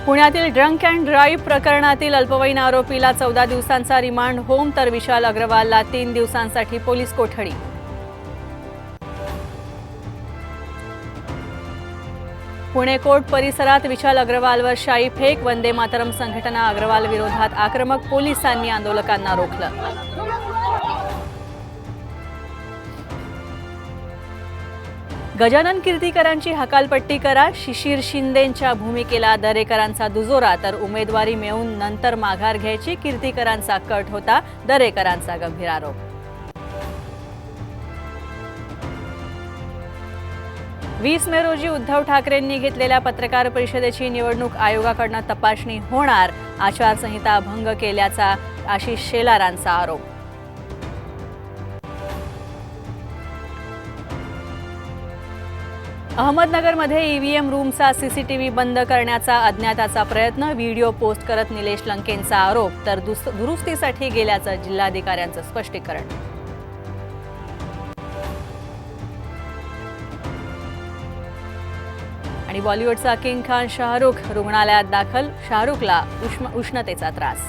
पुण्यातील drunk and drive प्रकरणातील अल्पवयीन आरोपीला 14 दिवसांचा रिमांड होम तर विशाल अग्रवालला 3 दिवसांसाठी पोलीस कोठडी। पुणे कोर्ट परिसरात विशाल अग्रवालवर शाई फेक, वंदे मातरम संघटना अग्रवाल विरोधात आक्रमक, पोलिसांनी आंदोलकांना रोखलं। गजानन कीर्तीकरांची हकालपट्टी करा, शिशिर शिंदेंच्या भूमिकेला दरेकरांचा दुजोरा, तर उमेदवारी मिळवून नंतर माघार घ्यायची कीर्तीकरांचा कट होता, दरेकरांचा गंभीर आरोप। 20 मे रोजी उद्धव ठाकरेंनी घेतलेल्या पत्रकार परिषदेची निवडणूक आयोगाकडून तपासणी होणार, आचारसंहिता भंग केल्याचा आशिष शेलारांचा आरोप। अहमदनगरमध्ये ईव्हीएम रूमचा सीसीटीव्ही बंद करण्याचा अज्ञाताचा प्रयत्न, व्हिडिओ पोस्ट करत निलेश लंकेंचा आरोप, तर दुरुस्तीसाठी गेल्याचं जिल्हाधिकाऱ्यांचं स्पष्टीकरण। आणि बॉलिवूडचा किंग खान शाहरुख रुग्णालयात दाखल, शाहरुखला उष्णतेचा त्रास।